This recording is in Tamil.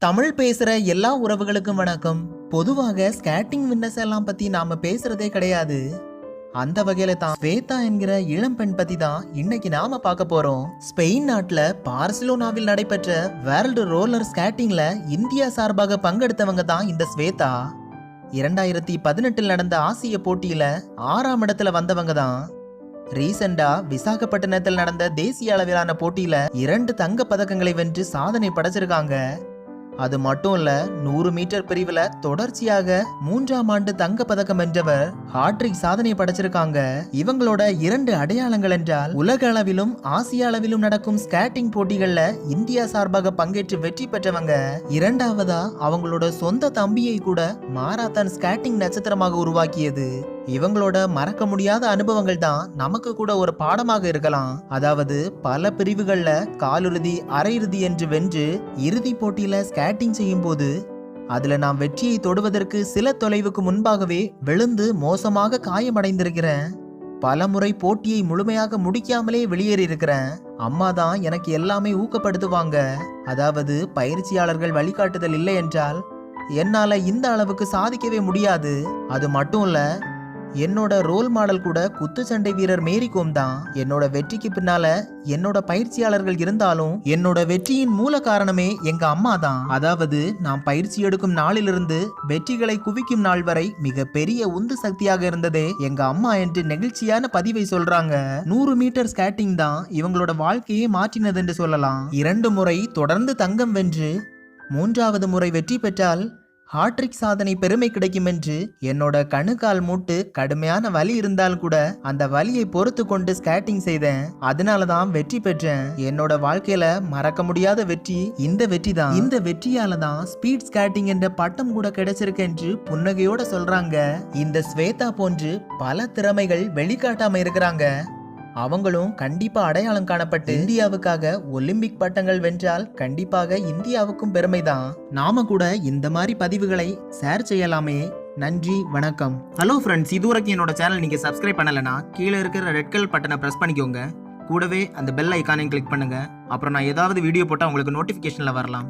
தமிழ் பேசுற எல்லா உறவுகளுக்கும் வணக்கம். பொதுவாக ஸ்கேட்டிங் வின்னர்ஸ் எல்லாம் பத்தி நாம பேசுறதே கிடையாது. அந்த வகையில தான் ஸ்வேதா என்கிற இளம் பெண் பத்தி தான் இன்னைக்கு நாம பார்க்க போறோம். ஸ்பெயின் நாட்டுல பார்சிலோனாவில் நடைபெற்ற வேர்ல்டு ரோலர் ஸ்கேட்டிங்ல இந்தியா சார்பாக பங்கெடுத்தவங்க தான் இந்த ஸ்வேதா. 2018 நடந்த ஆசிய போட்டியில 6ஆம் இடத்துல வந்தவங்க தான். ரீசெண்டா விசாகப்பட்டினத்தில் நடந்த தேசிய அளவிலான போட்டியில 2 தங்க பதக்கங்களை வென்று சாதனை படைச்சிருக்காங்க. அது மட்டும் இல்ல, 100 மீட்டர் பிரிவுல தொடர்ச்சியாக 3ஆம் ஆண்டு தங்க பதக்கம் வென்றவர் ஹாட்ரிக் சாதனை படைச்சிருக்காங்க. இவங்களோட 2 அடையாளங்கள் என்றால், உலக அளவிலும் ஆசிய அளவிலும் நடக்கும் ஸ்கேட்டிங் போட்டிகள்ல இந்தியா சார்பாக பங்கேற்று வெற்றி பெற்றவங்க. இரண்டாவதா அவங்களோட சொந்த தம்பியை கூட மாரத்தான் ஸ்கேட்டிங் நட்சத்திரமாக உருவாக்கியது. இவங்களோட மறக்க முடியாத அனுபவங்கள் தான் நமக்கு கூட ஒரு பாடமாக இருக்கலாம். அதாவது பல பிரிவுகள்ல காலிறுதி, அரையிறுதி என்று வென்று இறுதி போட்டியில ஸ்கேட்டிங் செய்யும் போது அதுல நான் வெற்றியை தொடுவதற்கு சில தொலைவுக்கு முன்பாகவே விழுந்து மோசமாக காயமடைந்திருக்கிறேன். பல முறை போட்டியை முழுமையாக முடிக்காமலே வெளியேறி இருக்கிறேன். அம்மா தான் எனக்கு எல்லாமே ஊக்கப்படுத்துவாங்க. அதாவது பயிற்சியாளர்கள் வழிகாட்டுதல் இல்லை என்றால் என்னால இந்த அளவுக்கு சாதிக்கவே முடியாது. அது மட்டும் இல்ல, என்னோட ரோல் மாடல் கூட குத்துச்சண்டை வீரர் மேரிகோம் தான். என்னோட வெற்றிக்கு பின்னால என்னோட பயிற்சியாளர்கள் இருந்தாலும் என்னோட வெற்றியின் மூல காரணமே எங்க அம்மா தான். அதாவது நான் பயிற்சி எடுக்கும் நாளிலிருந்து வெற்றிகளை குவிக்கும் நாள் வரை மிக பெரிய உந்து சக்தியாக இருந்ததே எங்க அம்மா என்று நெகிழ்ச்சியான பதிவை சொல்றாங்க. 100 மீட்டர் ஸ்கேட்டிங் தான் இவங்களோட வாழ்க்கையை மாற்றினது என்று சொல்லலாம். 2 முறை தொடர்ந்து தங்கம் வென்று 3ஆவது முறை வெற்றி பெற்றால் ஹாட்ரிக் சாதனை பெருமை கிடைக்கும் என்று என்னோட கணுக்கால் மூட்டு கடுமையான வலி இருந்தால் கூட அந்த வலியை பொறுத்து கொண்டு ஸ்கேட்டிங் செய்தேன். அதனாலதான் வெற்றி பெற்றேன். என்னோட வாழ்க்கையில மறக்க முடியாத வெற்றி இந்த வெற்றி தான். இந்த வெற்றியால தான் ஸ்பீட் ஸ்கேட்டிங் என்ற பட்டம் கூட கிடைச்சிருக்கு என்று புன்னகையோட சொல்றாங்க. இந்த ஸ்வேதா போன்று பல திறமைகள் வெளிக்காட்டாம இருக்கிறாங்க. அவங்களும் கண்டிப்பா அடையாளம் காணப்பட்டு இந்தியாவுக்காக ஒலிம்பிக் பட்டங்கள் வென்றால் கண்டிப்பாக இந்தியாவுக்கும் பெருமைதான். நாம கூட இந்த மாதிரி பதிவுகளை ஷேர் செய்யலாமே. நன்றி, வணக்கம். ஹலோ ஃப்ரெண்ட்ஸ், இதுவரைக்கும் என்னோட சேனல் நீங்க சப்ஸ்கிரைப் பண்ணலனா கீழே இருக்கிற ரெட் கலர் பட்டனை பிரஸ் பண்ணிக்கோங்க. கூடவே அந்த பெல் ஐகானையும் கிளிக் பண்ணுங்க. அப்புறம் நான் ஏதாவது வீடியோ போட்டா உங்களுக்கு நோட்டிபிகேஷன்ல வரலாம்.